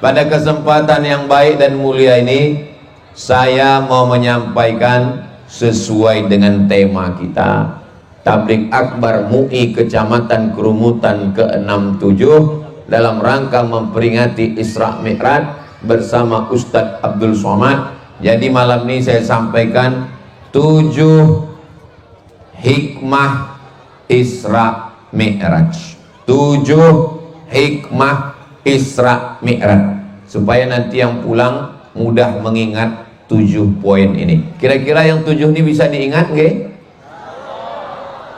pada kesempatan yang baik dan mulia ini saya mau menyampaikan sesuai dengan tema kita, Tabligh Akbar MUI Kecamatan Kerumutan ke-67 dalam rangka memperingati Isra Mi'raj bersama Ustadz Abdul Somad. Jadi malam ini saya sampaikan 7 hikmah Isra Mi'raj, 7 hikmah Isra Mi'raj, supaya nanti yang pulang mudah mengingat 7 poin ini. Kira-kira yang 7 ini bisa diingat nggih?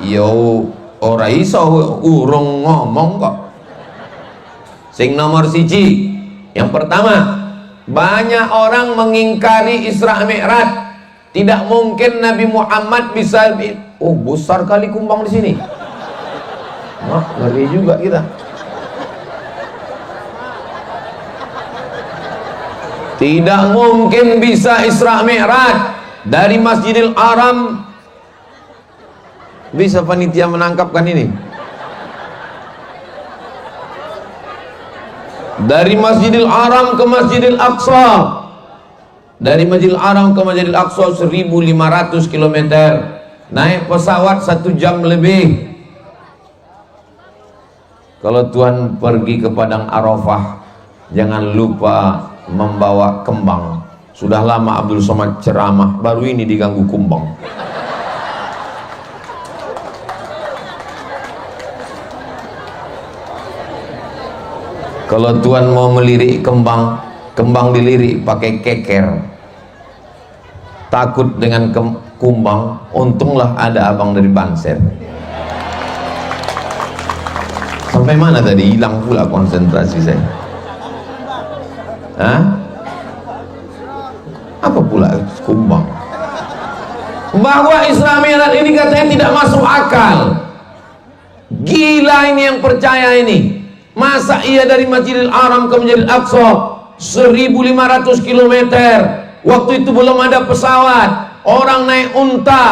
Yo, ora iso urung ngomong kok. Sing nomor 1, yang pertama, banyak orang mengingkari Isra Mi'raj. Tidak mungkin Nabi Muhammad bisa. Oh, besar kali kumbang di sini. Wah, ngeri juga kita. Tidak mungkin bisa Isra Mi'raj dari Masjidil Haram. Bisa panitia menangkapkan ini? Dari Masjidil Haram ke Masjidil Aqsa, dari Masjidil Haram ke Masjidil Aqsa 1500 km, naik pesawat 1 jam lebih. Kalau Tuhan pergi ke Padang Arafah, jangan lupa membawa kembang. Sudah lama Abdul Somad ceramah, baru ini diganggu kumbang. Kalau Tuhan mau melirik kembang, kembang dilirik pakai keker. Takut dengan kumbang, untunglah ada abang dari Banser. Sampai mana tadi? Hilang pula konsentrasi saya. Hah? Apa pula kumbang? Bahwa Isra Mi'raj ini katanya tidak masuk akal. Gila ini yang percaya ini. Masa iya dari Masjidil Haram ke Masjidil Aqsa 1500 km, waktu itu belum ada pesawat, orang naik unta.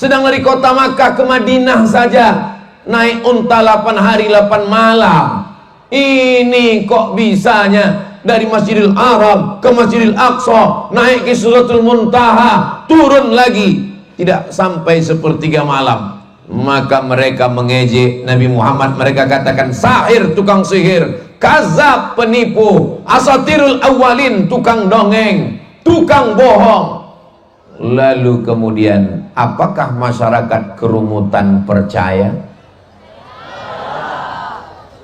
Sedang dari kota Makkah ke Madinah saja naik unta 8 hari 8 malam. Ini kok bisanya dari Masjidil Haram ke Masjidil Aqsa, naik ke Sidratul Muntaha, turun lagi, tidak sampai sepertiga malam. Maka mereka mengejek Nabi Muhammad. Mereka katakan sahir, tukang sihir, kazab, penipu, asatirul awalin, tukang dongeng, tukang bohong. Lalu kemudian, apakah masyarakat Kerumutan percaya?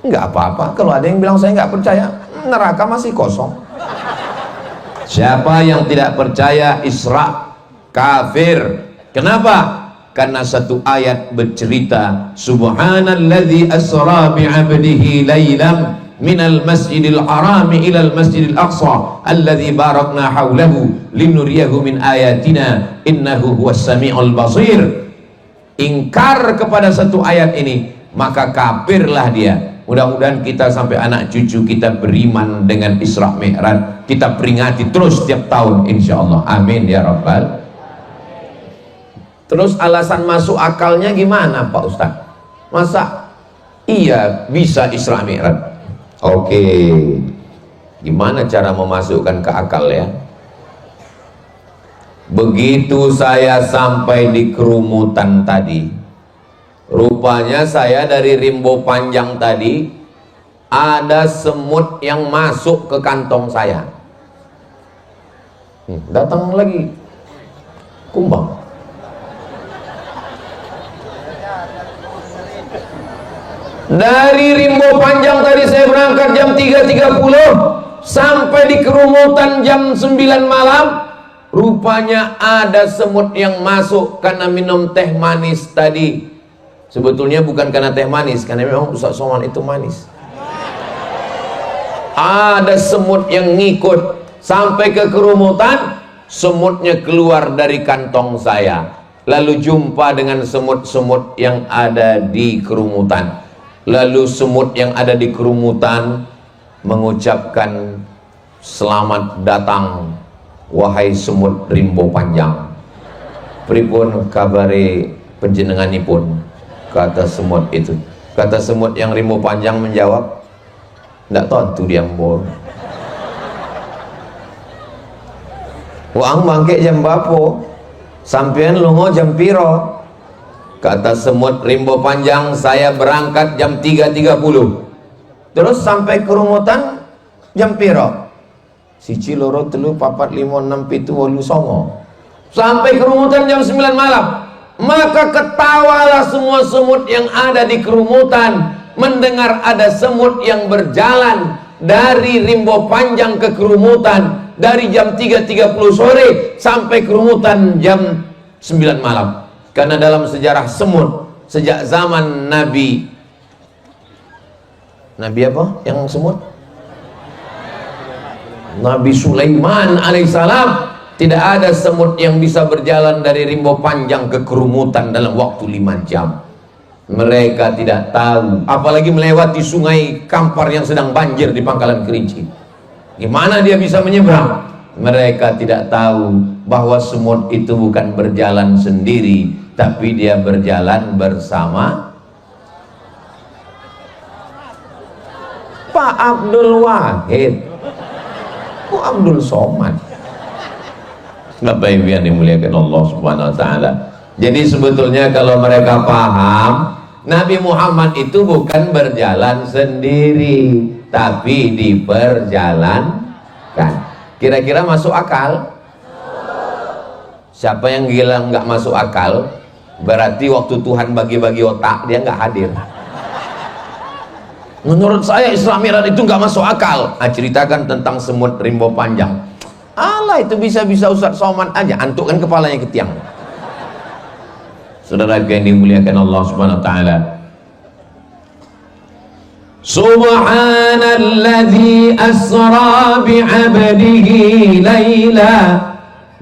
Enggak apa-apa kalau ada yang bilang saya enggak percaya, neraka masih kosong. Siapa yang tidak percaya Isra, kafir. Kenapa? Karena satu ayat bercerita, Subhanalladzi asra bi'abdihi laylam minal masjidil harami ilal masjidil aqsa alladzi barakna hawlahu linuriyahu min ayatina innahu huwas sami'ul basir. Ingkar kepada satu ayat ini, maka kafirlah dia. Mudah-mudahan kita sampai anak cucu kita beriman dengan Isra Mi'raj. Kita peringati terus setiap tahun insyaallah. Amin ya rabbal. Terus alasan masuk akalnya gimana Pak Ustadz? Masa iya bisa Isra Mi'raj? Oke, gimana cara memasukkan ke akal ya? Begitu saya sampai di Kerumutan tadi, rupanya saya dari Rimbo Panjang tadi, ada semut yang masuk ke kantong saya. Datang lagi kumbang. Dari Rimbo Panjang tadi saya berangkat jam 3.30 sampai di Kerumutan jam 9 malam. Rupanya ada semut yang masuk karena minum teh manis tadi. Sebetulnya bukan karena teh manis, karena memang Ustaz Somad itu manis. Ada semut yang ngikut sampai ke Kerumutan, semutnya keluar dari kantong saya. Lalu jumpa dengan semut-semut yang ada di Kerumutan. Lalu semut yang ada di Kerumutan mengucapkan selamat datang wahai semut Rimbo Panjang. Pripun kabare panjenenganipun? Kata semut itu. Kata semut yang Rimbo Panjang menjawab, ndak tentu dia mbor. Uang bangkit jam bapo, sampean lungo jam piro? Kata semut rimbo panjang, saya berangkat jam 3.30. Terus sampai kerumutan jam piro? Siji loro telu papat lima enam pitu wolu songo. Sampai kerumutan jam 9 malam. Maka ketawalah semua semut yang ada di kerumutan mendengar ada semut yang berjalan dari rimbo panjang ke kerumutan dari jam 3.30 sore sampai kerumutan jam 9 malam. Karena dalam sejarah semut sejak zaman Nabi apa yang semut? Nabi Sulaiman alaihissalam, tidak ada semut yang bisa berjalan dari rimbo panjang ke kerumutan dalam waktu 5 jam. Mereka tidak tahu, apalagi melewati sungai Kampar yang sedang banjir di Pangkalan Kerinci. Gimana dia bisa menyeberang? Mereka tidak tahu bahwa semut itu bukan berjalan sendiri, tapi dia berjalan bersama Pak Abdul Wahid, Pak Abdul Somad. Bapak Ibu yang dimuliakan Allah Subhanahu wa taala. Jadi sebetulnya kalau mereka paham, Nabi Muhammad itu bukan berjalan sendiri, tapi diperjalankan. Kira-kira masuk akal? Siapa yang gila nggak masuk akal, berarti waktu Tuhan bagi-bagi otak dia nggak hadir. Menurut saya Isra Mi'raj itu nggak masuk akal. Ceritakan tentang semut rimbo panjang. Allah, itu bisa-bisa Ustaz Somad aja antukkan kepalanya ke tiang. Saudara yang dimuliakan Allah Subhanahu wa taala. Subhanalladzi asra bi'abdihi laila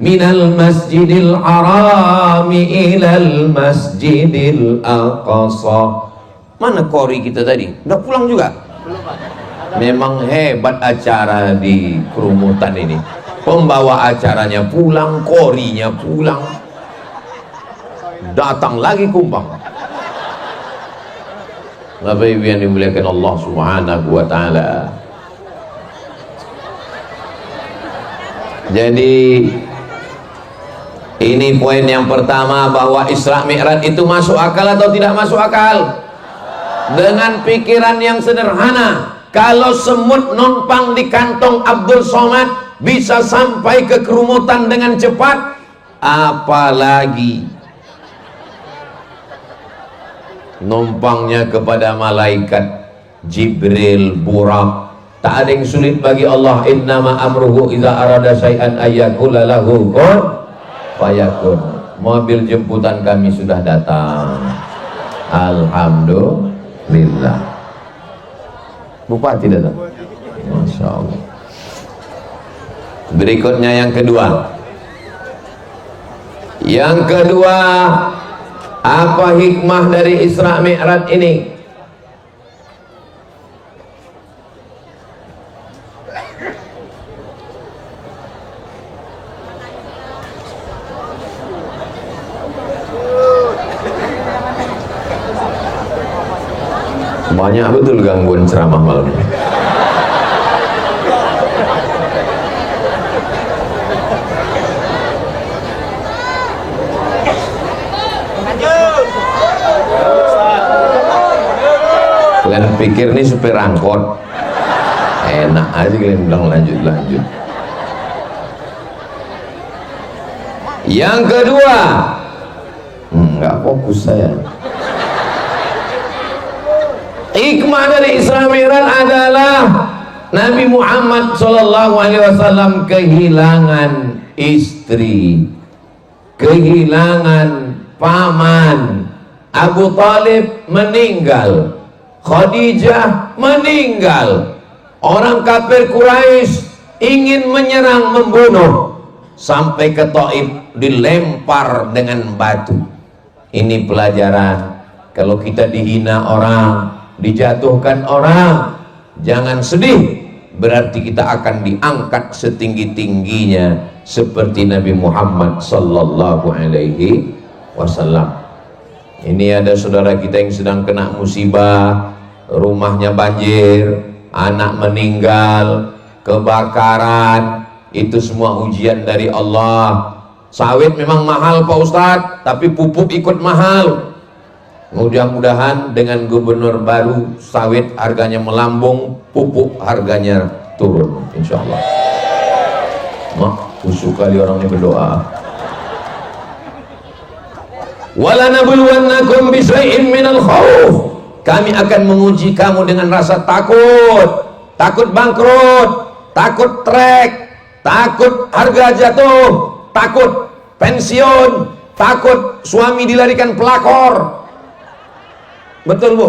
minal masjidil haram ilal masjidil aqsa. Mana kori kita tadi? Udah pulang juga? Memang hebat acara di kerumutan ini. Pembawa acaranya pulang, korinya pulang, datang lagi kumpang. Bapak Ibu yang dimuliakan Allah Subhanahu wa taala. Jadi ini poin yang pertama, bahwa Isra Mi'raj itu masuk akal atau tidak masuk akal? Dengan pikiran yang sederhana, kalau semut numpang di kantong Abdul Somad bisa sampai ke kerumutan dengan cepat, apalagi numpangnya kepada malaikat Jibril, Burak. Tak ada yang sulit bagi Allah. Innama amruhu idza arada syai'an ayyakula lahu kun fayakun. Mobil jemputan kami sudah datang. Alhamdulillah. Bupati datang. Masya Allah. Berikutnya yang kedua. Yang kedua, apa hikmah dari Isra Mi'raj ini? Banyak betul gangguan ceramah malam ini. Kalian pikir ini supir angkot enak aja kalian bilang lanjut. Yang kedua, nggak fokus saya. Hikmah dari Isra Mi'raj adalah Nabi Muhammad SAW kehilangan istri, kehilangan paman. Abu Talib meninggal, Khadijah meninggal. Orang kafir Quraisy ingin menyerang, membunuh, sampai ke Taif dilempar dengan batu. Ini pelajaran, kalau kita dihina orang, dijatuhkan orang, jangan sedih, berarti kita akan diangkat setinggi-tingginya seperti Nabi Muhammad sallallahu alaihi wasallam. Ini ada saudara kita yang sedang kena musibah, rumahnya banjir, anak meninggal, kebakaran. Itu semua ujian dari Allah. Sawit memang mahal Pak Ustadz, tapi pupuk ikut mahal. Mudah-mudahan dengan gubernur baru sawit harganya melambung, pupuk harganya turun, insya Allah. Khusyuk kali orang ini berdoa. Walanabluwannakum bisyai'in minal khauf. Kami akan menguji kamu dengan rasa takut. Takut bangkrut, takut trek, takut harga jatuh, takut pensiun, takut suami dilarikan pelakor. Betul Bu?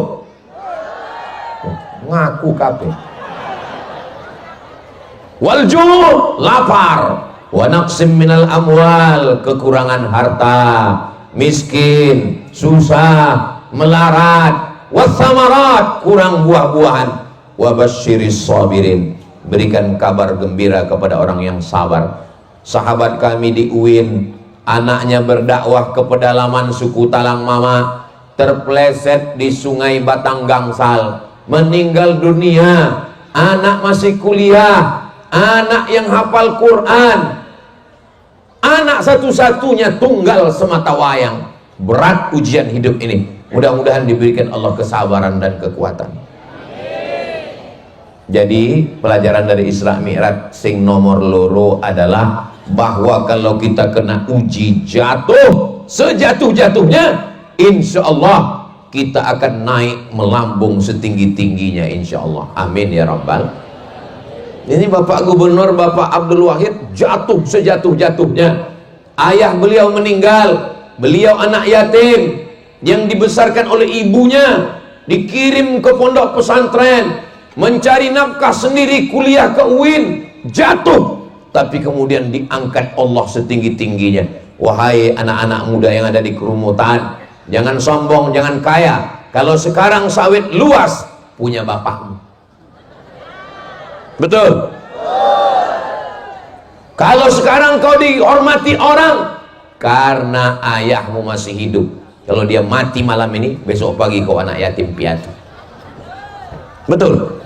Ngaku kabeh. Walju', lapar, wa naqsim minal amwal, kekurangan harta, miskin, susah, melarat, wathamarat, kurang buah-buahan, wabasyiris sabirin, berikan kabar gembira kepada orang yang sabar. Sahabat kami di UIN, anaknya berdakwah ke pedalaman suku Talang Mama, terpleset di sungai Batang Gangsal, meninggal dunia. Anak masih kuliah, anak yang hafal Quran, anak satu-satunya tunggal semata wayang. Berat ujian hidup ini, mudah-mudahan diberikan Allah kesabaran dan kekuatan. Jadi pelajaran dari Isra Mi'raj sing nomor loro adalah bahwa kalau kita kena uji jatuh sejatuh-jatuhnya, insya Allah kita akan naik melambung setinggi-tingginya, insya Allah. Amin ya Rabbal. Ini Bapak Gubernur Bapak Abdul Wahid jatuh sejatuh-jatuhnya. Ayah beliau meninggal, beliau anak yatim yang dibesarkan oleh ibunya, dikirim ke pondok pesantren, mencari nafkah sendiri, kuliah ke UIN, jatuh, tapi kemudian diangkat Allah setinggi-tingginya. Wahai anak-anak muda yang ada di kerumutan, jangan sombong, jangan kaya. Kalau sekarang sawit luas, punya bapakmu. Betul? Kalau sekarang kau dihormati orang, karena ayahmu masih hidup. Kalau dia mati malam ini, besok pagi kau anak yatim piatu. Betul?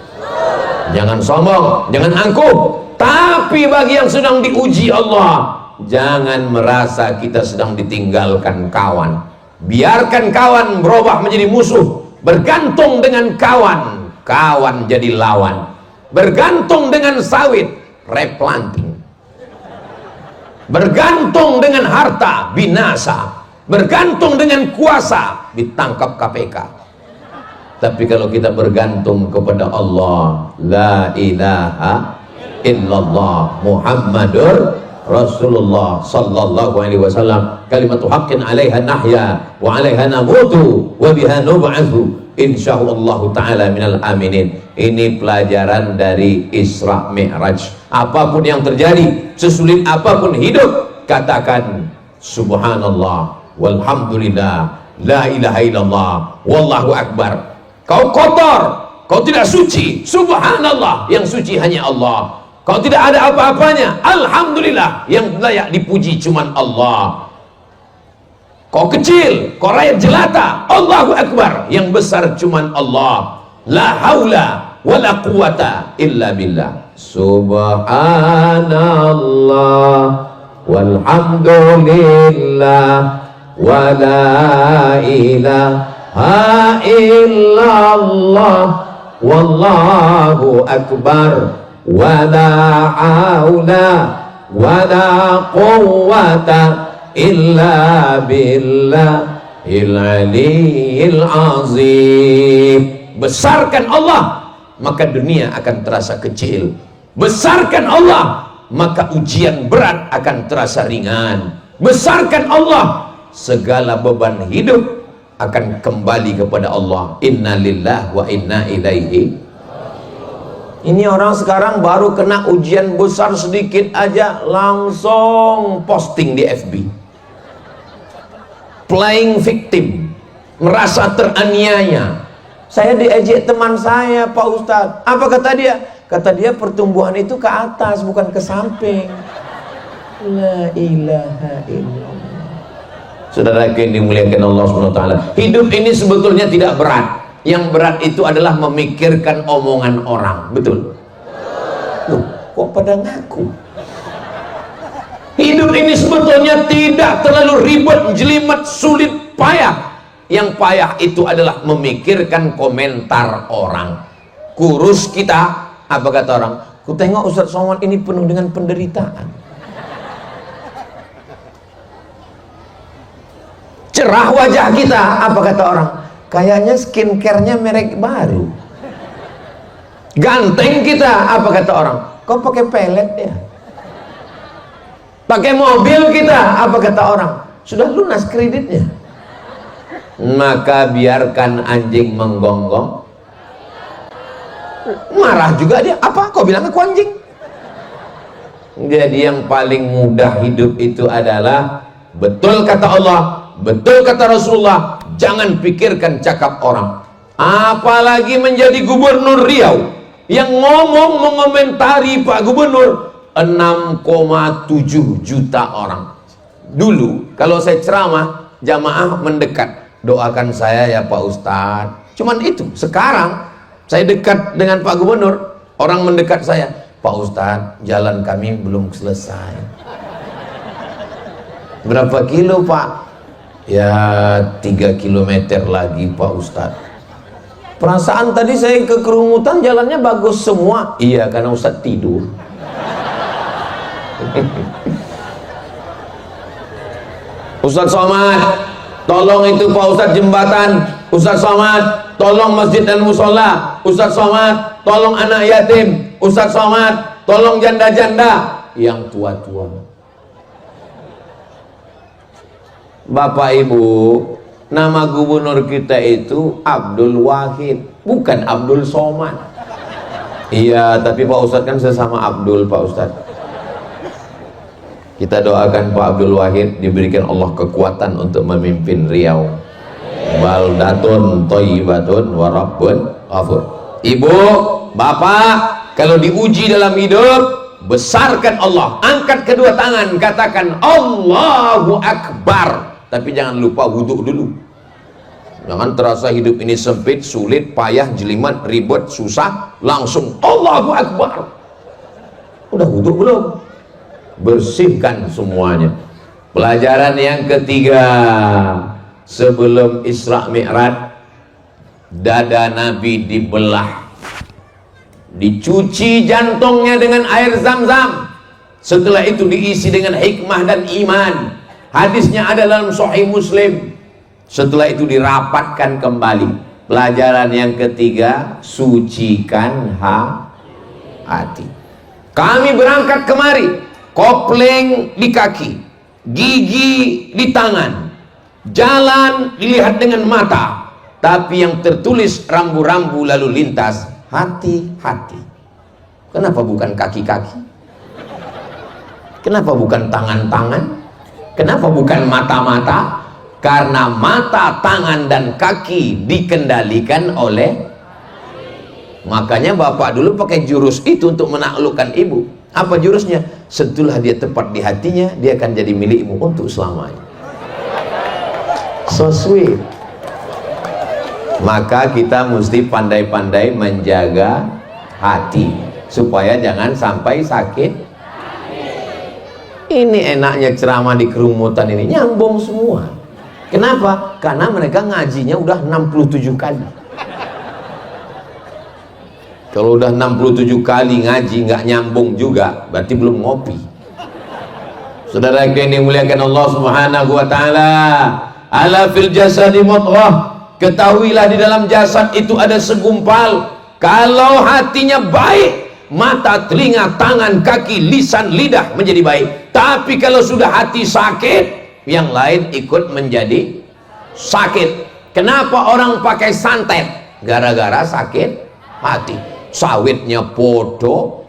Jangan sombong, jangan angkuh. Tapi bagi yang sedang diuji Allah, jangan merasa kita sedang ditinggalkan kawan. Biarkan kawan berubah menjadi musuh. Bergantung dengan kawan, kawan jadi lawan. Bergantung dengan sawit, replanting. Bergantung dengan harta, binasa. Bergantung dengan kuasa, ditangkap KPK. Tapi kalau kita bergantung kepada Allah, la ilaha illallah Muhammadur Rasulullah sallallahu alaihi wasallam, kalimatu haqqin 'alaiha nahya wa 'alaiha namutu wa biha nub'atsu insyaallah taala minal aminin. Ini pelajaran dari Isra Mi'raj. Apapun yang terjadi, sesulit apapun hidup, katakan subhanallah walhamdulillah la ilaha illallah wallahu akbar. Kau kotor, kau tidak suci, subhanallah, yang suci hanya Allah. Kau tidak ada apa-apanya, alhamdulillah, yang layak dipuji cuman Allah. Kau kecil, kau rakyat jelata, Allahu akbar, yang besar cuman Allah. La haula wala quwata illa billah. Subhanallah walhamdulillah wala ilaha illallah wallahu akbar wala haula wala quwwata illa billahil aliyyil azim. Besarkan Allah, maka dunia akan terasa kecil. Besarkan Allah, maka ujian berat akan terasa ringan. Besarkan Allah, segala beban hidup akan kembali kepada Allah. Inna lillahi wa inna ilaihi. Ini orang sekarang baru kena ujian besar sedikit aja langsung posting di FB, playing victim, merasa teraniaya. Saya diejek teman saya, Pak Ustadz. Apa kata dia? Kata dia pertumbuhan itu ke atas bukan ke samping. La ilaha illallah. Saudara yang dimuliakan Allah SWT, hidup ini sebetulnya tidak berat. Yang berat itu adalah memikirkan omongan orang. Betul? Loh, kok pada ngaku? Hidup ini sebetulnya tidak terlalu ribet, jelimet, sulit, payah. Yang payah itu adalah memikirkan komentar orang. Kurus kita, apa kata orang? Ku tengok Ustaz Somad ini penuh dengan penderitaan. Cerah wajah kita, apa kata orang? Kayaknya skincare-nya merek baru. Ganteng kita, apa kata orang? Kau pakai pelet ya? Pakai mobil kita, apa kata orang? Sudah lunas kreditnya. Maka biarkan anjing menggonggong. Marah juga dia. Apa? Kau bilang aku anjing? Jadi yang paling mudah hidup itu adalah betul kata Allah, betul kata Rasulullah, jangan pikirkan cakap orang. Apalagi menjadi gubernur Riau yang ngomong mengomentari Pak Gubernur 6,7 juta orang. Dulu kalau saya ceramah, jamaah mendekat, doakan saya ya Pak Ustadz. Cuman itu. Sekarang saya dekat dengan Pak Gubernur, orang mendekat saya, Pak Ustadz, jalan kami belum selesai. Berapa kilo Pak? Ya 3 kilometer lagi Pak Ustadz. Perasaan tadi saya ke Kerumutan jalannya bagus semua. Iya, karena Ustadz tidur. Ustadz Somad, tolong itu Pak Ustadz jembatan. Ustadz Somad, tolong masjid dan musola. Ustadz Somad, tolong anak yatim. Ustadz Somad, tolong janda-janda yang tua-tua. Bapak Ibu, nama gubernur kita itu Abdul Wahid, bukan Abdul Somad. Iya, tapi Pak Ustadz kan sesama Abdul, Pak Ustadz. Kita doakan Pak Abdul Wahid diberikan Allah kekuatan untuk memimpin Riau. Baldatun thayyibatun wa rabbun ghafur. Ibu, bapak, kalau diuji dalam hidup, besarkan Allah, angkat kedua tangan, katakan Allahu Akbar, tapi jangan lupa wudhu dulu. Jangan terasa hidup ini sempit, sulit, payah, jelimet, ribet, susah, langsung Allahu Akbar. Udah wudhu belum? Bersihkan semuanya. Pelajaran yang ketiga, sebelum Isra Mi'raj, dada Nabi dibelah, dicuci jantungnya dengan air Zam-Zam, setelah itu diisi dengan hikmah dan iman. Hadisnya ada dalam Sahih Muslim. Setelah itu dirapatkan kembali. Pelajaran yang ketiga, sucikan hati. Kami berangkat kemari, kopling di kaki, gigi di tangan, jalan dilihat dengan mata, tapi yang tertulis rambu-rambu lalu lintas, hati-hati. Kenapa bukan kaki-kaki? Kenapa bukan tangan-tangan? Kenapa bukan mata-mata? Karena mata, tangan, dan kaki dikendalikan oleh. Makanya bapak dulu pakai jurus itu untuk menaklukkan ibu. Apa jurusnya? Sentuhlah dia tepat di hatinya, dia akan jadi milikmu untuk selamanya. So sweet. Maka kita mesti pandai-pandai menjaga hati supaya jangan sampai sakit. Ini enaknya ceramah di Kerumutan ini, nyambung semua. Kenapa? Karena mereka ngajinya udah 67 kali. Kalau udah 67 kali ngaji nggak nyambung juga, berarti belum ngopi. Saudara yang dimuliakan Allah Subhanahu wa taala, ala fil jasadi mudghah. Ketahuilah di dalam jasad itu ada segumpal. Kalau hatinya baik, mata, telinga, tangan, kaki, lisan, lidah menjadi baik. Tapi kalau sudah hati sakit, yang lain ikut menjadi sakit. Kenapa orang pakai santet? Gara-gara sakit hati. Sawitnya podo,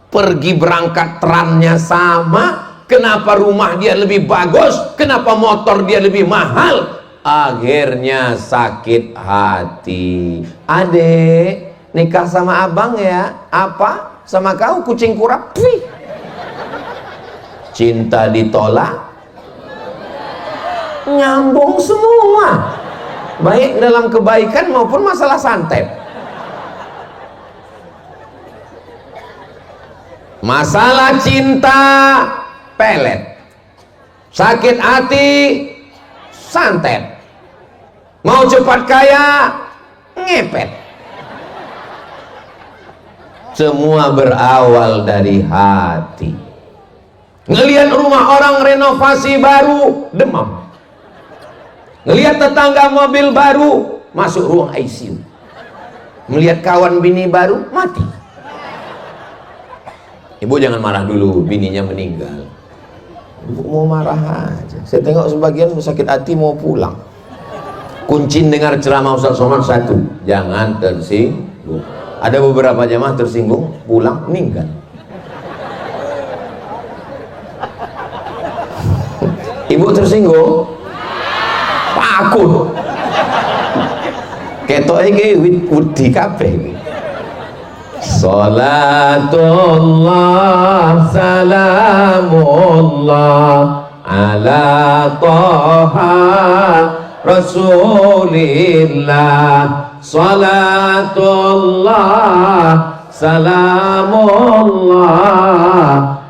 pergi berangkat trannya sama. Kenapa rumah dia lebih bagus? Kenapa motor dia lebih mahal? Akhirnya sakit hati. Adek, nikah sama abang ya? Apa? Sama kau kucing kurap? Wih. Cinta ditolak, nyambung semua, baik dalam kebaikan maupun masalah santet. Masalah cinta pelet. Sakit hati, santet. Mau cepat kaya, ngepet. Semua berawal dari hati. Ngelihat rumah orang renovasi baru, demam. Ngelihat tetangga mobil baru, masuk ruang ICU. Melihat kawan bini baru, mati. Ibu jangan marah dulu, bininya meninggal. Ibu mau marah aja. Saya tengok sebagian sakit hati mau pulang. Kuncin dengar ceramah Ustaz Somad satu, jangan tersinggung. Ada beberapa jamaah tersinggung, pulang meninggal. Ibu tersinggung? Takut. Ketok iki wedi kabeh. Salatullah salamullah ala Taha Rasulillah. Salatullah salamullah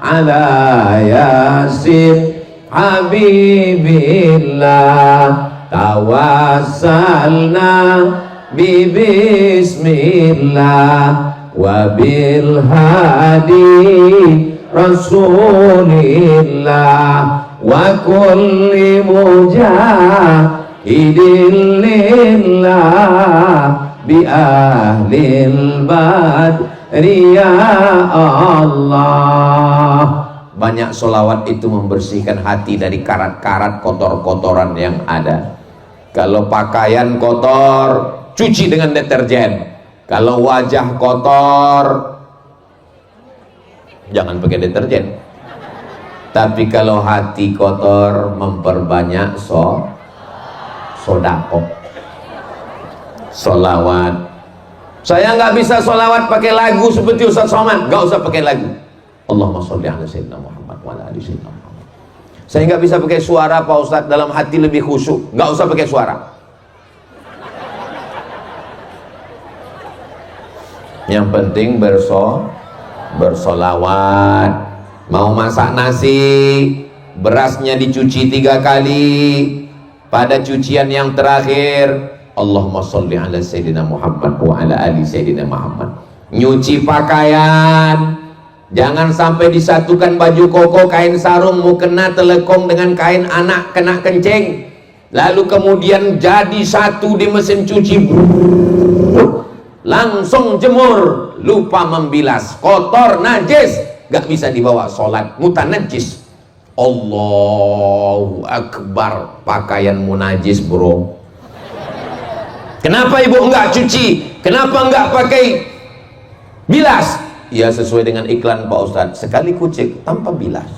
ala Yasin Habibillah. Tawassalna bismillah wa bil hadi Rasulillah wa kulli mujahidin lillah bi ahlil badri ya Allah. Banyak solawat itu membersihkan hati dari karat-karat kotor-kotoran yang ada. Kalau pakaian kotor, cuci dengan deterjen. Kalau wajah kotor, jangan pakai deterjen. Tapi kalau hati kotor, memperbanyak sodaqoh, solawat. Saya nggak bisa solawat pakai lagu seperti Ustaz Somad, nggak usah pakai lagu. Allahumma sholli ala sayyidina Muhammad wa ala ali sayyidina Muhammad. Saya nggak bisa pakai suara Pak Ustaz, dalam hati lebih khusyuk, nggak usah pakai suara. Yang penting bersolawat. Mau masak nasi, berasnya dicuci 3 kali. Pada cucian yang terakhir, Allahumma sholli ala sayyidina Muhammad wa ala ali sayyidina Muhammad. Nyuci pakaian, jangan sampai disatukan baju koko, kain sarung mukena telekong dengan kain anak kena kencing, lalu kemudian jadi satu di mesin cuci, langsung jemur, lupa membilas, kotor, najis, gak bisa dibawa sholat, mutanajis. Allahu Akbar, pakaianmu najis bro. Kenapa ibu enggak cuci? Kenapa enggak pakai bilas? Ya sesuai dengan iklan Pak Ustadz, sekali kucek tanpa bilas.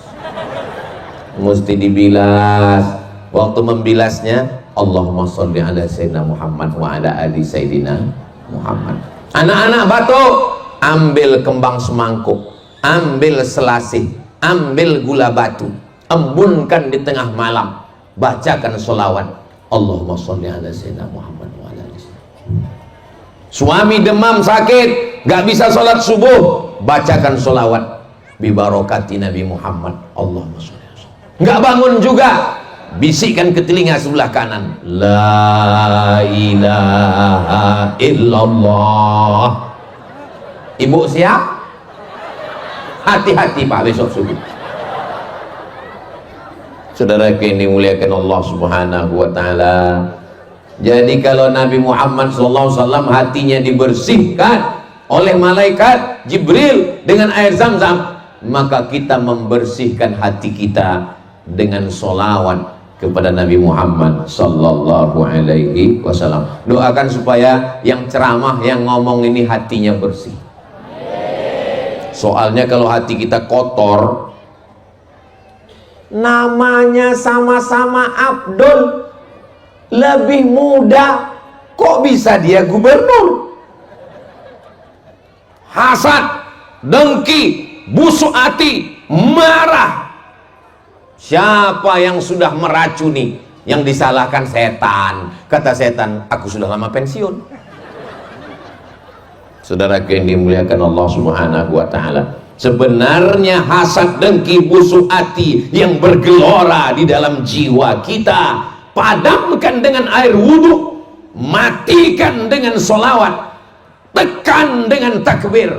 Mesti dibilas. Waktu membilasnya, Allahumma sholli ala sayyidina Muhammad wa ala ali sayyidina Muhammad. Anak-anak batuk, ambil kembang semangkuk, ambil selasih, ambil gula batu, embunkan di tengah malam, bacakan sholawat, Allahumma sholli ala sayyidina Muhammad wa ala ali sayyidina. Suami demam sakit, gak bisa sholat subuh, bacakan sholawat bi barokati Nabi Muhammad, Allahumma sholli ala sayyidina. Gak bangun juga, bisikkan ke telinga sebelah kanan, la ilaha illallah. Ibu siap? Hati-hati Pak besok subuh. Saudara yang dimuliakan Allah Subhanahu wa taala. Jadi kalau Nabi Muhammad SAW hatinya dibersihkan oleh malaikat Jibril dengan air Zam-Zam, maka kita membersihkan hati kita dengan solawat kepada Nabi Muhammad Sallallahu Alaihi Wasallam. Doakan supaya yang ceramah, yang ngomong ini hatinya bersih. Soalnya kalau hati kita kotor, namanya sama-sama Abdul, lebih muda, kok bisa dia gubernur? Hasad, dengki, busuk hati, marah. Siapa yang sudah meracuni? Yang disalahkan setan. Kata setan, aku sudah lama pensiun. Saudara yang dimuliakan Allah Subhanahu wa taala. Sebenarnya hasad, dengki, busuk hati yang bergelora di dalam jiwa kita, padamkan dengan air wudhu, matikan dengan sholawat, tekan dengan takbir.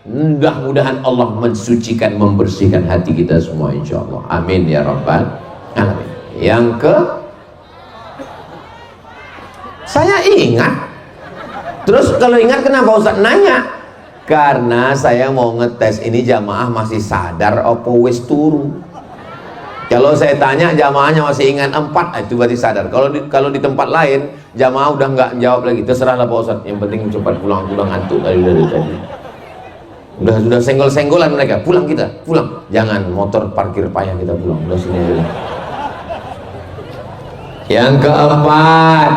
Mudah-mudahan Allah mensucikan, membersihkan hati kita semua, insya Allah. Amin ya rabbal alamin. Yang ke, saya ingat. Terus kalau ingat kenapa Ustaz nanya? Karena saya mau ngetes ini jamaah masih sadar apa wis turu. Kalau saya tanya jamaahnya masih ingat 4, itu berarti sadar. Kalau di tempat lain jamaah udah nggak jawab lagi, terserahlah Pak Ustaz, yang penting cepat pulang ngantuk dari tadi. Udah senggol-senggolan mereka, pulang kita, pulang. Jangan motor parkir payah kita pulang. Udah sini aja. Yang keempat,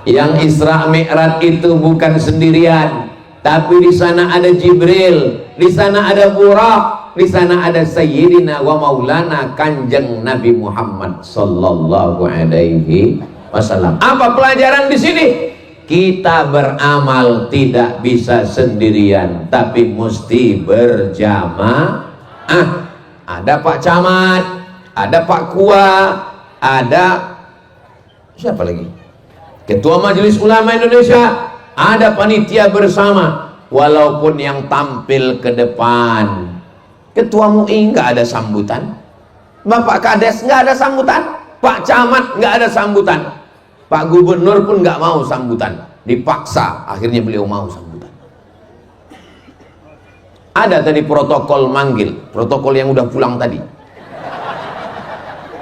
yang Isra Mi'raj itu bukan sendirian. Tapi di sana ada Jibril, di sana ada Buraq, di sana ada Sayyidina wa Maulana Kanjeng Nabi Muhammad sallallahu alaihi wasallam. Apa pelajaran di sini? Kita beramal tidak bisa sendirian, tapi mesti berjamaah. Ada Pak Camat, ada Pak Kua, ada siapa lagi? Ketua Majelis Ulama Indonesia. Ada panitia bersama, walaupun yang tampil ke depan Ketua MUI nggak ada sambutan, Bapak Kades nggak ada sambutan, Pak Camat nggak ada sambutan, Pak Gubernur pun nggak mau sambutan, dipaksa akhirnya beliau mau sambutan. Ada tadi protokol manggil, protokol yang udah pulang tadi.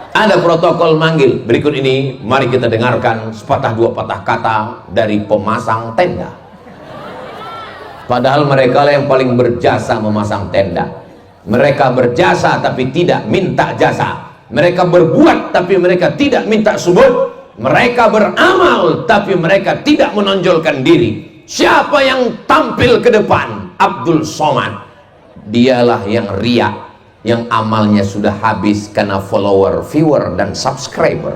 Ada protokol manggil. Berikut ini mari kita dengarkan sepatah dua patah kata dari pemasang tenda. Padahal mereka lah yang paling berjasa memasang tenda. Mereka berjasa tapi tidak minta jasa. Mereka berbuat tapi mereka tidak minta subut. Mereka beramal tapi mereka tidak menonjolkan diri. Siapa yang tampil ke depan? Abdul Somad. Dialah yang riak, yang amalnya sudah habis karena follower, viewer, dan subscriber.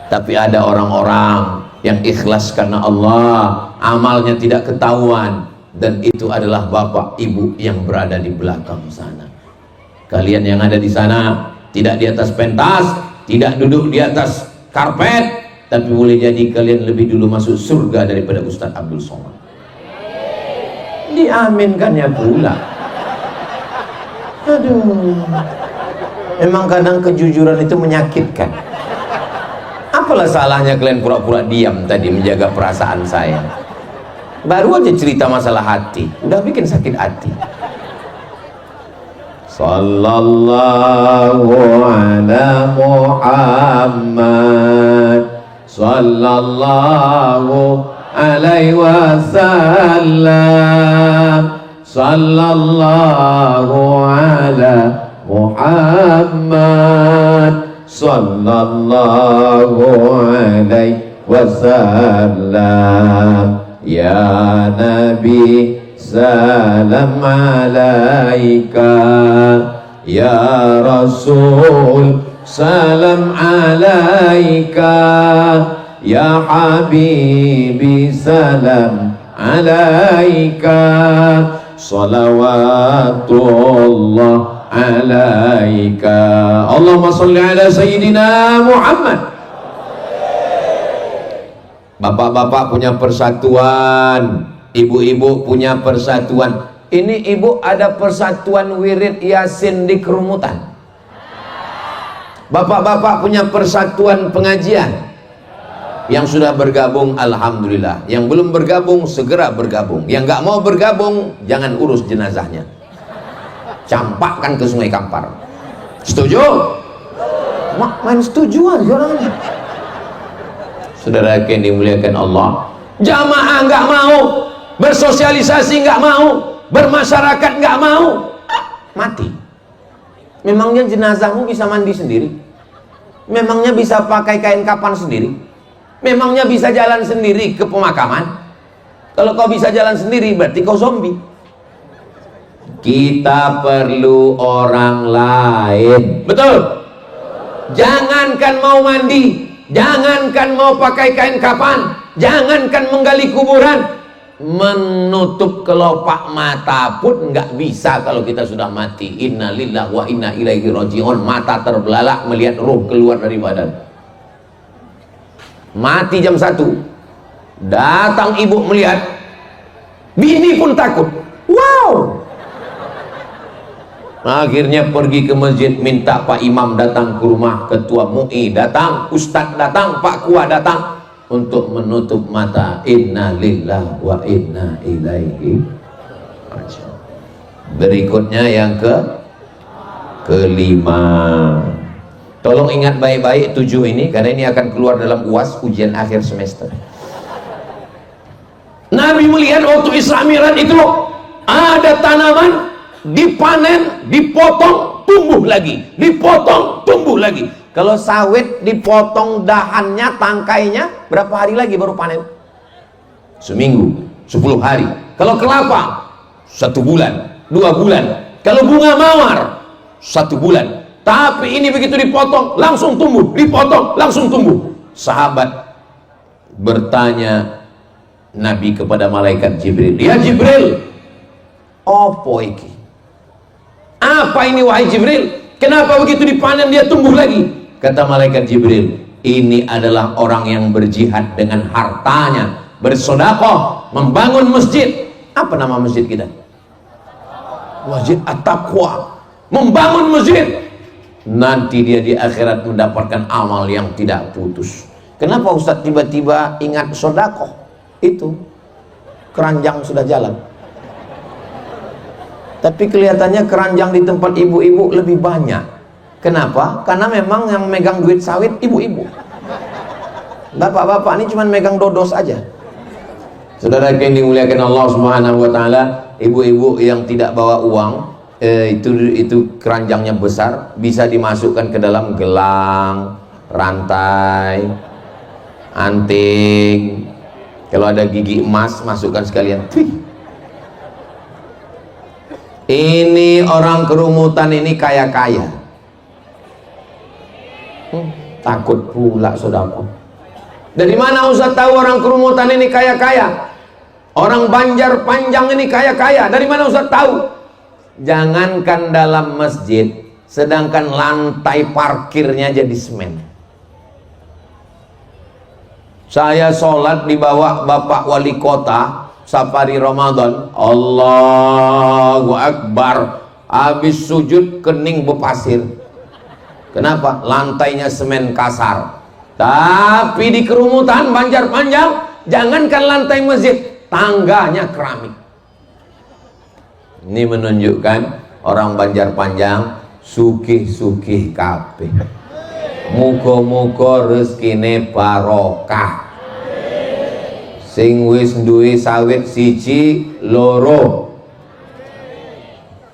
Tapi ada orang-orang yang ikhlas karena Allah, amalnya tidak ketahuan, dan itu adalah bapak ibu yang berada di belakang sana. Kalian yang ada di sana tidak di atas pentas, tidak duduk di atas karpet, tapi boleh jadi kalian lebih dulu masuk surga daripada Ustadz Abdul Somad. Diaminkannya pula. Aduh, emang kadang kejujuran itu menyakitkan. Apalah salahnya kalian pura-pura diam tadi menjaga perasaan saya? Baru aja cerita masalah hati, udah bikin sakit hati. Sallallahu ala Muhammad, sallallahu alaihi wasallam, sallallahu ala Muhammad, sallallahu alaihi wasallam. Ya Nabi salam alaika, ya Rasul salam alaika, ya Habibi salam alaika, salawatullah alaika. Allahumma salli ala Sayyidina Muhammad. Bapak-bapak punya persatuan, ibu-ibu punya persatuan. Ini ibu ada persatuan wirid yasin di kerumutan. Bapak-bapak punya persatuan pengajian. Yang sudah bergabung alhamdulillah, yang belum bergabung segera bergabung, yang nggak mau bergabung jangan urus jenazahnya, campakkan ke Sungai Kampar. Setuju? Main setuju aja orangnya. Saudara yang dimuliakan Allah, jamaah nggak mau, bersosialisasi nggak mau, bermasyarakat nggak mau, mati. Memangnya jenazahmu bisa mandi sendiri? Memangnya bisa pakai kain kapan sendiri? Memangnya bisa jalan sendiri ke pemakaman? Kalau kau bisa jalan sendiri berarti kau zombie. Kita perlu orang lain, betul? Jangankan mau mandi, jangankan mau pakai kain kapan, jangankan menggali kuburan, menutup kelopak mata pun nggak bisa kalau kita sudah mati. Inna lillahi wa inna ilaihi raji'un. Mata terbelalak melihat ruh keluar dari badan. Mati jam 1, datang ibu melihat, bini pun takut. Wow. Akhirnya pergi ke masjid, minta Pak Imam datang ke rumah, Ketua MUI datang, Ustadz datang, Pak Kua datang untuk menutup mata. Inna lillahi wa inna ilaihi raji'un. Berikutnya yang kelima. Tolong ingat baik-baik 7 ini, karena ini akan keluar dalam UAS, ujian akhir semester. Nabi melihat waktu Isra Mi'raj itu ada tanaman dipanen, dipotong, tumbuh lagi, dipotong, tumbuh lagi. Kalau sawit dipotong dahannya, tangkainya, berapa hari lagi baru panen? Seminggu, 10 hari. Kalau kelapa 1 bulan, 2 bulan. Kalau bunga mawar 1 bulan. Tapi ini begitu dipotong langsung tumbuh, dipotong langsung tumbuh. Sahabat bertanya Nabi kepada malaikat Jibril, ya Jibril, opo iki? Apa ini wahai Jibril? Kenapa begitu dipanen dia tumbuh lagi? Kata malaikat Jibril, ini adalah orang yang berjihad dengan hartanya, bersedekah, membangun masjid. Apa nama masjid kita? Masjid At-Taqwa. Membangun masjid. Nanti dia di akhirat mendapatkan amal yang tidak putus. Kenapa Ustadz tiba-tiba ingat sedekah? Itu keranjang sudah jalan. Tapi kelihatannya keranjang di tempat ibu-ibu lebih banyak. Kenapa? Karena memang yang megang duit sawit ibu-ibu. Bapak-bapak ini cuma megang dodos aja. Saudara yang dimuliakan Allah Subhanahu wa taala, ibu-ibu yang tidak bawa uang, itu keranjangnya besar, bisa dimasukkan ke dalam gelang, rantai, anting. Kalau ada gigi emas, masukkan sekalian. Ini orang kerumutan ini kaya-kaya. Takut pula saudara. Dari mana Ustaz tahu orang kerumutan ini kaya-kaya? Orang Banjar Panjang ini kaya-kaya. Dari mana Ustaz tahu? Jangankan dalam masjid, sedangkan lantai parkirnya jadi semen. Saya sholat di bawah Bapak Wali Kota Safari Ramadan, Allahu Akbar, habis sujud kening bepasir. Kenapa? Lantainya semen kasar. Tapi di kerumutan Banjar Panjang, jangankan lantai masjid, tangganya keramik. Ini menunjukkan orang Banjar Panjang sugih-sugih kabeh. Muga-muga rezekine barokah. Sing wis duwe sawit 1, 2,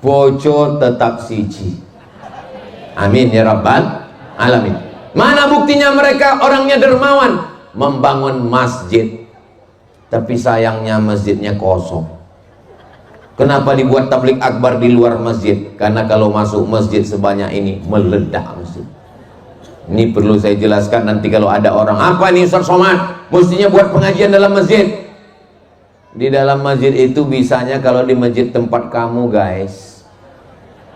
bojo tetap 1. Amin ya rabbal alamin. Mana buktinya mereka orangnya dermawan? Membangun masjid, tapi sayangnya masjidnya kosong. Kenapa dibuat tablik akbar di luar masjid? Karena kalau masuk masjid sebanyak ini meledak masjid. Ini perlu saya jelaskan nanti kalau ada orang, apa ini Ustaz Somad? Mestinya buat pengajian dalam masjid. Di dalam masjid itu bisanya kalau di masjid tempat kamu guys.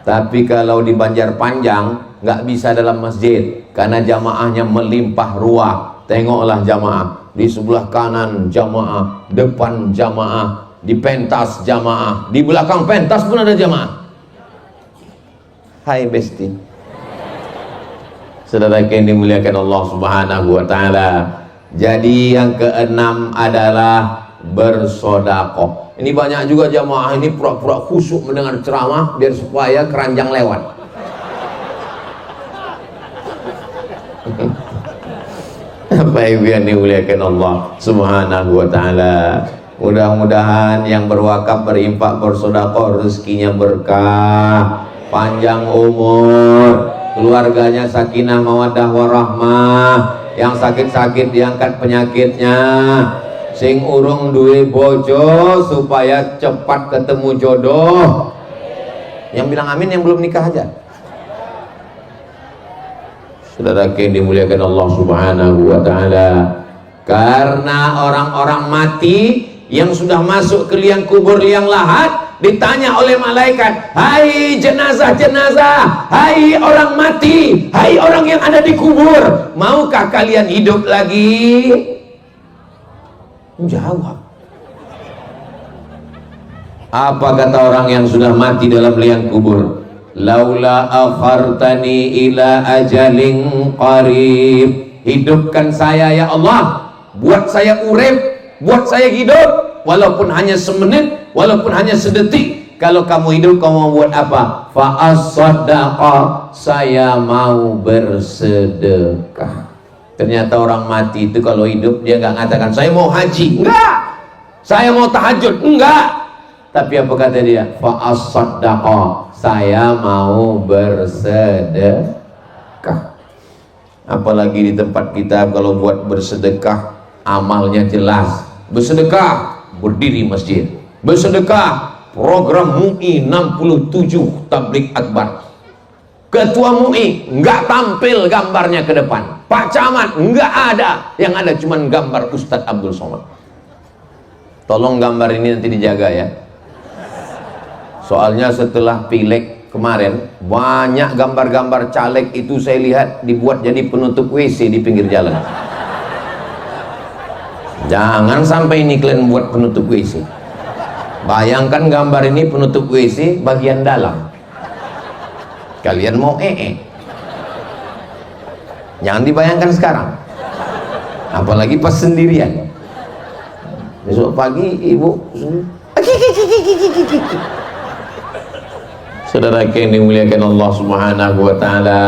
Tapi kalau di Banjar Panjang nggak bisa dalam masjid, karena jamaahnya melimpah ruah. Tengoklah jamaah, di sebelah kanan jamaah, depan jamaah, di pentas jamaah, di belakang pentas pun ada jamaah. Hai Besti, saudara yang dimuliakan Allah Subhanahu wa taala. Jadi yang keenam adalah bersedekah. Ini banyak juga jamaah ini pura-pura khusyuk mendengar ceramah biar supaya keranjang lewat. Apa yang dimuliakan Allah Subhanahu wa taala. Mudah-mudahan yang berwakaf, berinfak, bersedekah rezekinya berkah, panjang umur, keluarganya sakinah mawaddah warahmah, yang sakit-sakit diangkat penyakitnya, sing urung duwe bojo supaya cepat ketemu jodoh. Yang bilang amin yang belum nikah aja. Saudara yang dimuliakan Allah Subhanahu wa taala, karena orang-orang mati yang sudah masuk ke liang kubur, liang lahat, ditanya oleh malaikat, hai jenazah-jenazah, hai orang mati, hai orang yang ada di kubur, maukah kalian hidup lagi? Jawab. Apa kata orang yang sudah mati dalam liang kubur? Laula akhartani ila ajalin qarib. Hidupkan saya ya Allah, buat saya urip, buat saya hidup, walaupun hanya semenit, walaupun hanya sedetik. Kalau kamu hidup, kamu mau buat apa? Fa as-sadaqa, saya mau bersedekah. Ternyata orang mati itu kalau hidup dia nggak mengatakan saya mau haji, enggak, saya mau tahajud, enggak. Tapi apa kata dia? Fa as-sadaqa, saya mau bersedekah. Apalagi di tempat kita kalau buat bersedekah amalnya jelas. Bersedekah berdiri masjid, bersedekah program MUI 67 tabligh akbar. Ketua MUI nggak tampil gambarnya ke depan, Pak Camat nggak ada, yang ada cuman gambar Ustadz Abdul Somad. Tolong gambar ini nanti dijaga ya, soalnya setelah pileg kemarin banyak gambar-gambar caleg itu saya lihat dibuat jadi penutup WC di pinggir jalan. Jangan sampai ini kalian buat penutup WC. Bayangkan gambar ini penutup WC bagian dalam, kalian mau jangan dibayangkan sekarang, apalagi pas sendirian. Besok pagi ibu saudara yang dimuliakan Allah Subhanahu wa ta'ala,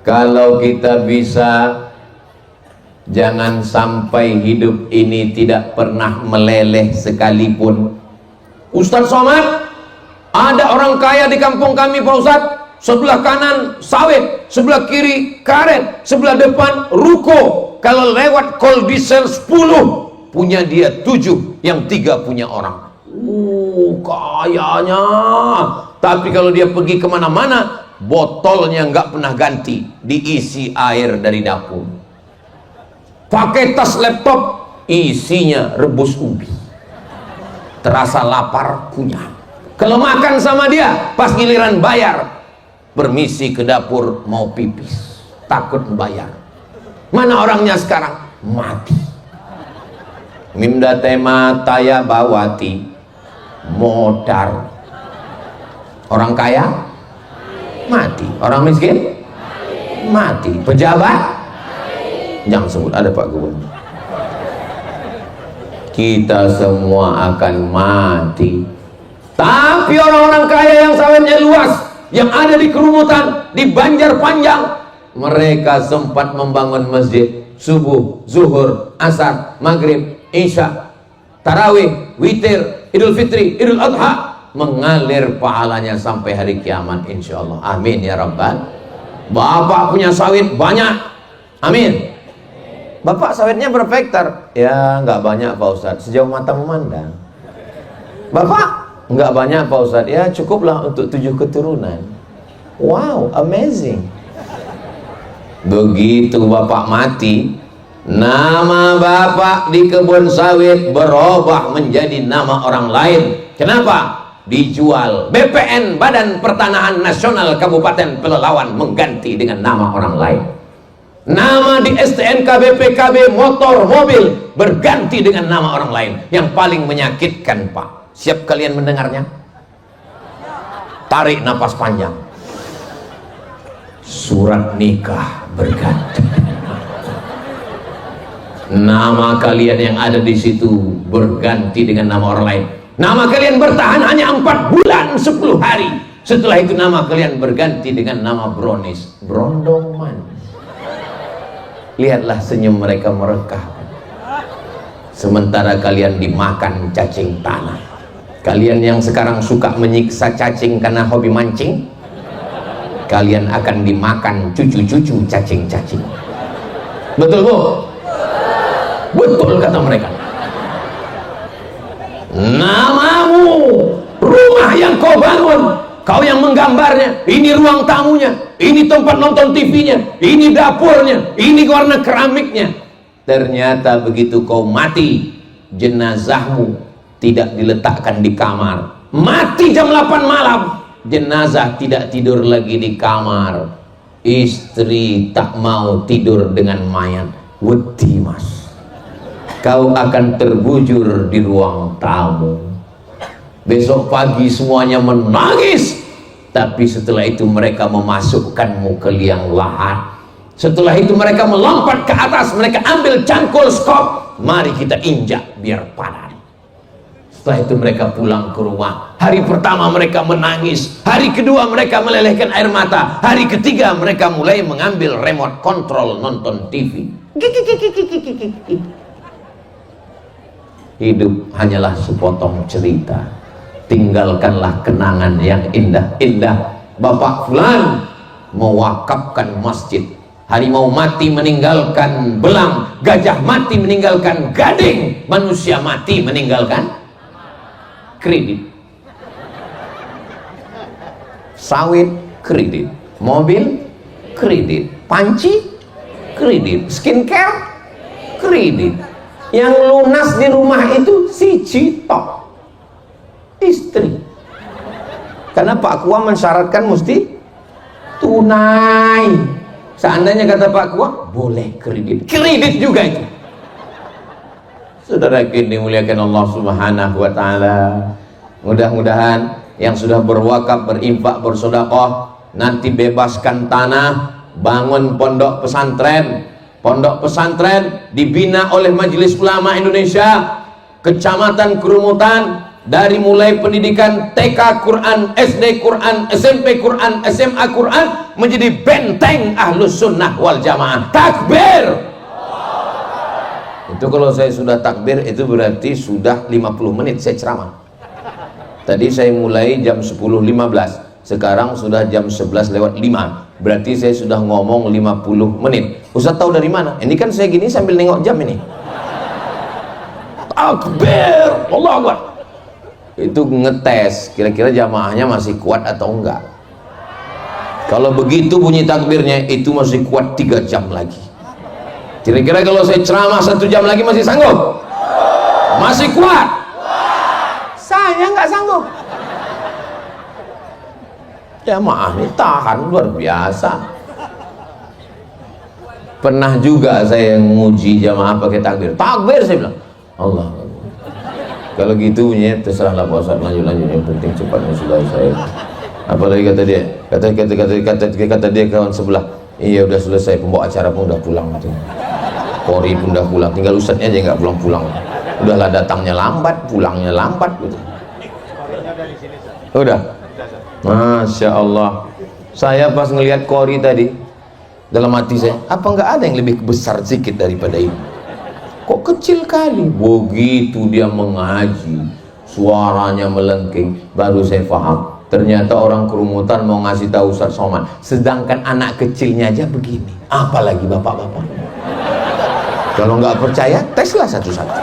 kalau kita bisa jangan sampai hidup ini tidak pernah meleleh sekalipun. Ustadz Somad, ada orang kaya di kampung kami Pak Ustadz, sebelah kanan sawit, sebelah kiri karet, sebelah depan ruko. Kalau lewat Kolbisel 10 punya dia 7, yang 3 punya orang. Kayanya. Tapi kalau dia pergi kemana-mana, botolnya nggak pernah ganti, diisi air dari dapur. Pakai tas laptop, isinya rebus ubi. Terasa lapar, kunyah. Kalau makan sama dia, pas giliran bayar, permisi ke dapur mau pipis, takut bayar. Mana orangnya sekarang? Mati. Mimda tema taya bawati modar. Orang kaya mati, orang miskin mati, pejabat jangan sebut, ada Pak Gubernur. Kita semua akan mati. Tapi orang-orang kaya yang sawitnya luas, yang ada di kerumutan, di Banjarpanjang, mereka sempat membangun masjid subuh, zuhur, asar, maghrib, isya, tarawih, witir, idul fitri, idul adha, mengalir pahalanya sampai hari kiamat insyaallah. Amin ya rabbal. Bapak punya sawit banyak, amin. Bapak sawitnya berapa hektar? Ya nggak banyak Pak Ustadz, sejauh mata memandang. Bapak nggak banyak Pak Ustadz, ya cukuplah untuk 7 keturunan. Wow, amazing. Begitu Bapak mati, nama Bapak di kebun sawit berubah menjadi nama orang lain. Kenapa? Dijual. BPN, Badan Pertanahan Nasional Kabupaten Pelalawan, mengganti dengan nama orang lain. Nama di STNK BPKB motor mobil berganti dengan nama orang lain. Yang paling menyakitkan Pak, siap kalian mendengarnya? Tarik napas panjang. Surat nikah berganti. Nama kalian yang ada di situ berganti dengan nama orang lain. Nama kalian bertahan hanya 4 bulan 10 hari. Setelah itu nama kalian berganti dengan nama Bronis, Brondong Manis. Lihatlah senyum mereka merekah. Sementara kalian dimakan cacing tanah. Kalian yang sekarang suka menyiksa cacing karena hobi mancing, kalian akan dimakan cucu-cucu cacing-cacing. Betul Bu? Betul kata mereka. Namamu, rumah yang kau bangun, kau yang menggambarnya, ini ruang tamunya, ini tempat nonton TV-nya, ini dapurnya, ini warna keramiknya. Ternyata begitu kau mati, jenazahmu tidak diletakkan di kamar. Mati jam 8 malam, jenazah tidak tidur lagi di kamar. Istri tak mau tidur dengan mayat. Wedi mas, kau akan terbujur di ruang tamu. Besok pagi semuanya menangis, tapi setelah itu mereka memasukkanmu ke liang lahat. Setelah itu mereka melompat ke atas, mereka ambil cangkul skop, mari kita injak biar padat. Setelah itu mereka pulang ke rumah. Hari pertama mereka menangis, hari kedua mereka melelehkan air mata, hari ketiga mereka mulai mengambil remote control nonton TV. Hidup hanyalah sepotong cerita. Tinggalkanlah kenangan yang indah-indah. Bapak fulan mewakafkan masjid, harimau mati meninggalkan belang, gajah mati meninggalkan gading, manusia mati meninggalkan kredit. Sawit kredit, mobil kredit, panci kredit, skincare kredit. Yang lunas di rumah itu siji tok, istri. Karena Pak Kua mensyaratkan mesti tunai. Seandainya kata Pak Kua boleh kredit, kredit juga itu. Saudara kini muliakan Allah Subhanahu wa taala. Mudah-mudahan yang sudah berwakaf, berinfak, bersedekah, nanti bebaskan tanah, bangun pondok pesantren. Pondok pesantren dibina oleh Majelis Ulama Indonesia, Kecamatan Kerumutan, dari mulai pendidikan TK Quran, SD Quran, SMP Quran, SMA Quran, menjadi benteng Ahlus Sunnah wal Jamaah. Takbir! Itu kalau saya sudah takbir itu berarti sudah 50 menit saya ceramah. Tadi saya mulai jam 10.15, sekarang sudah jam 11:05, berarti saya sudah ngomong 50 menit. Ustaz tahu dari mana? Ini kan saya gini sambil nengok jam ini. Takbir! Allahu Akbar. Itu ngetes kira-kira jamaahnya masih kuat atau enggak. Kalau begitu bunyi takbirnya itu masih kuat 3 jam lagi. Kira-kira kalau saya ceramah 1 jam lagi masih sanggup? Masih kuat? Saya nggak sanggup. Jamaah ini tahan luar biasa. Pernah juga saya nguji jamaah pakai takbir. Takbir saya bilang, Allah. Kalau gitu bunyinya terserahlah Pak Ustaz, lanjut yang penting cepatnya selesai. Apalagi kata dia, kata dia kawan sebelah, iya udah selesai, pembawa acara pun udah pulang gitu. Kori pun udah pulang, tinggal Ustadznya aja nggak pulang-pulang. Udahlah datangnya lambat, pulangnya lambat gitu. Udah, Masya Allah. Saya pas ngelihat Kori tadi, dalam hati saya, apa nggak ada yang lebih besar sedikit daripada ini? Kok kecil kali? Begitu dia mengaji, suaranya melengking, baru saya paham. Ternyata orang Kerumutan mau ngasih tahu Ustaz Somad, sedangkan anak kecilnya aja begini, apalagi bapak-bapak. Kalau nggak percaya, teslah satu-satu.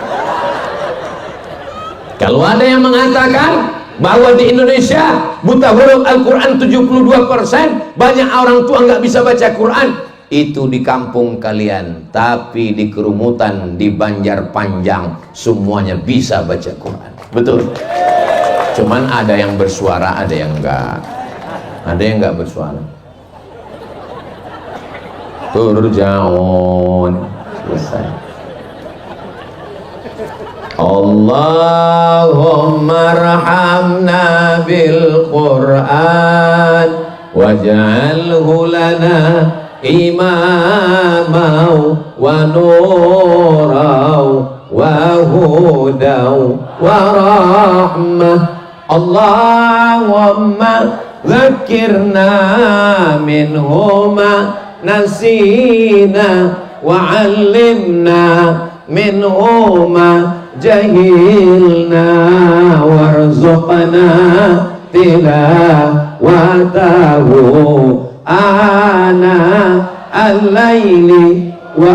Kalau ada yang mengatakan bahwa di Indonesia buta huruf Al-Quran 72%, banyak orang tua nggak bisa baca Quran, itu di kampung kalian. Tapi di Kerumutan, di Banjarpanjang, semuanya bisa baca Quran. Betul. Cuman ada yang bersuara, ada yang enggak. Ada yang enggak bersuara. Turjaun. Selesai. Allahumma arhamna bil Quran waj'alhu lana imamau wa nurau wa hudau wa rahmah. Allahumma zakirna minhuma nasina wa 'allimna minhuma jahilna warzuqna tilawatahu ana al-laili wa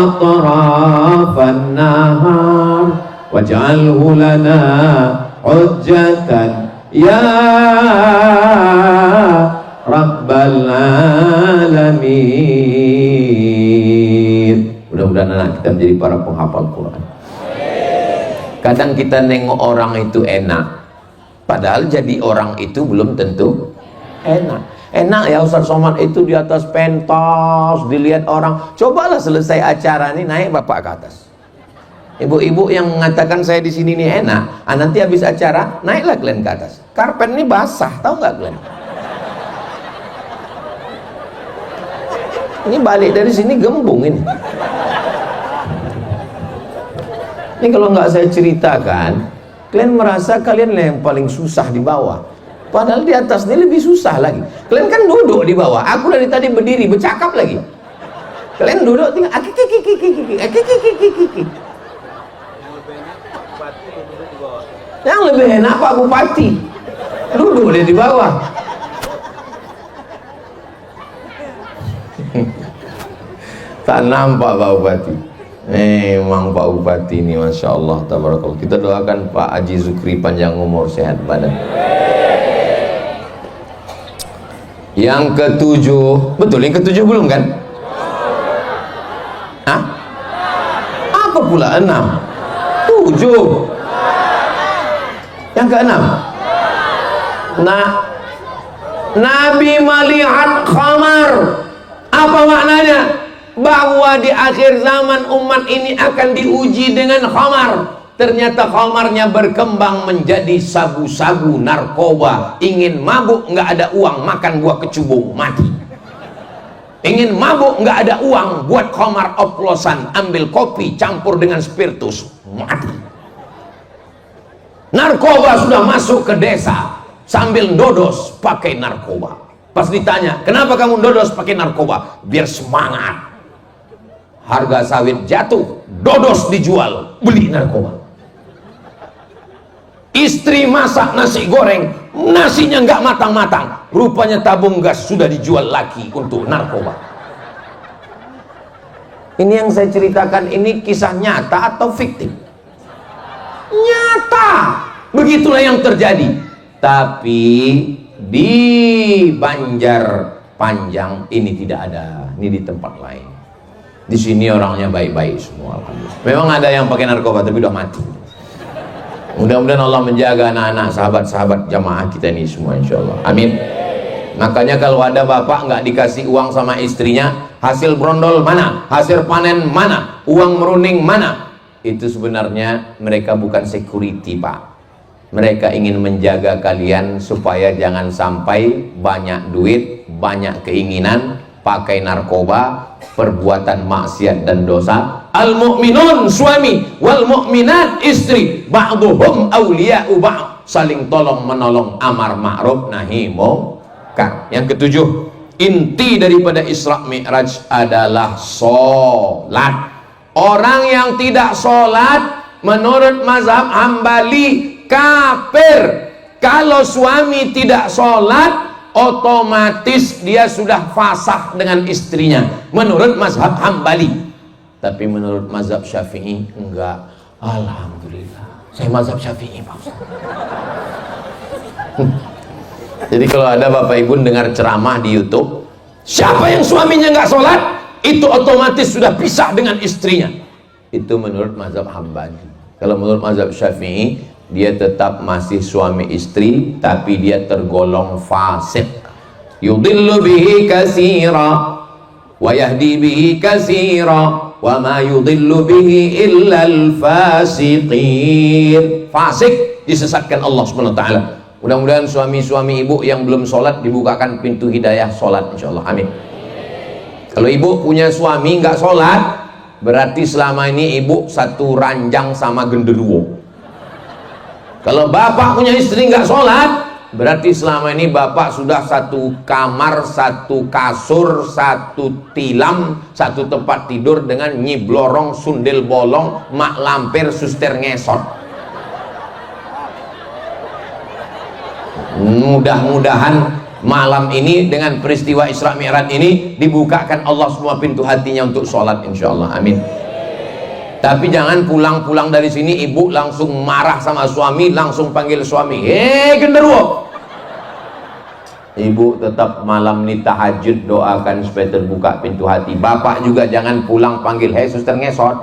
atrafan nahar waj'alhu lana hujjatan ya rabbal alamin. Mudah-mudahan anak kita menjadi para penghafal Quran. Kadang kita nengok orang itu enak, padahal jadi orang itu belum tentu enak. Enak ya Ustaz Somad itu di atas pentas, dilihat orang. Cobalah selesai acara ini naik bapak ke atas. Ibu-ibu yang mengatakan saya di sini nih enak, nanti habis acara naiklah kalian ke atas. Karpet ini basah, tahu nggak kalian? Ini balik dari sini gembung ini. Ini kalau nggak saya ceritakan, kalian merasa kalian yang paling susah di bawah. Padahal di atas ini lebih susah lagi. Kalian kan duduk di bawah, aku dari tadi berdiri bercakap lagi. Kalian duduk tinggal yang lebih enak Pak Bupati duduk dia di bawah. Tak nampak Pak Bupati. Memang Pak Bupati ini Masya Allah tabarakallah. Kita doakan Pak Haji Zukri panjang umur, sehat badan. Yang ketujuh, betul yang ketujuh belum kan? Hah? Apa pula 6? 7. Yang keenam, Nabi melihat khamar. Apa maknanya? Bahwa di akhir zaman umat ini akan diuji dengan khamar. Ternyata khamarnya berkembang menjadi sabu-sabu, narkoba. Ingin mabuk nggak ada uang, makan buah kecubung, mati. Ingin mabuk nggak ada uang, buat khamar oplosan, ambil kopi campur dengan spiritus, mati. Narkoba sudah masuk ke desa, sambil dodos pakai narkoba. Pas ditanya, kenapa kamu dodos pakai narkoba? Biar semangat. Harga sawit jatuh, dodos dijual, beli narkoba. Istri masak nasi goreng, nasinya nggak matang-matang, rupanya tabung gas sudah dijual lagi untuk narkoba. Ini yang saya ceritakan ini kisah nyata atau fiktif? Nyata. Begitulah yang terjadi. Tapi di Banjarpanjang ini tidak ada. Ini di tempat lain. Di sini orangnya baik-baik semua, alhamdulillah. Memang ada yang pakai narkoba tapi udah mati. Mudah-mudahan Allah menjaga anak-anak sahabat-sahabat jamaah kita ini semua, insya Allah. Amin. Makanya kalau ada bapak nggak dikasih uang sama istrinya, hasil brondol mana, hasil panen mana, uang meruning mana, itu sebenarnya mereka bukan security Pak. Mereka ingin menjaga kalian supaya jangan sampai banyak duit, banyak keinginan, pakai narkoba, perbuatan maksiat dan dosa. Al-mu'minun suami, wal mu'minat istri, ba'duhum awliya'u ba'd, saling tolong menolong, amar ma'ruf nahi munkar. Yang ketujuh, inti daripada Isra Mi'raj adalah sholat. Orang yang tidak sholat menurut mazhab Hambali kafir. Kalau suami tidak sholat, otomatis dia sudah fasakh dengan istrinya menurut mazhab Hambali. Tapi menurut mazhab Syafi'i enggak. Alhamdulillah, saya mazhab Syafi'i Pak Ustaz. Jadi kalau ada bapak ibu dengar ceramah di YouTube, siapa yang suaminya enggak sholat, itu otomatis sudah pisah dengan istrinya. Itu menurut mazhab Hambali. Kalau menurut mazhab Syafi'i, dia tetap masih suami istri, tapi dia tergolong fasik. Yudillu bihi katsira wa yahdi bihi katsira wa ma yudillu bihi illa al-fasiqin. Fasik disesatkan Allah Subhanahu wa taala. Mudah-mudahan suami-suami ibu yang belum sholat dibukakan pintu hidayah sholat, insyaallah. Amin. Kalau ibu punya suami nggak sholat, berarti selama ini ibu satu ranjang sama genderuwo. Kalau bapak punya istri nggak sholat, berarti selama ini bapak sudah satu kamar, satu kasur, satu tilam, satu tempat tidur dengan nyi blorong, sundel bolong, mak lampir, suster ngesot. Mudah-mudahan malam ini dengan peristiwa Isra Mi'raj ini dibukakan Allah semua pintu hatinya untuk sholat, insyaallah. Amin. Tapi jangan pulang-pulang dari sini ibu langsung marah sama suami, langsung panggil suami, hei genderuwo. Ibu tetap malam ini tahajud, doakan supaya terbuka pintu hati. Bapak juga jangan pulang panggil, hei suster ngesot.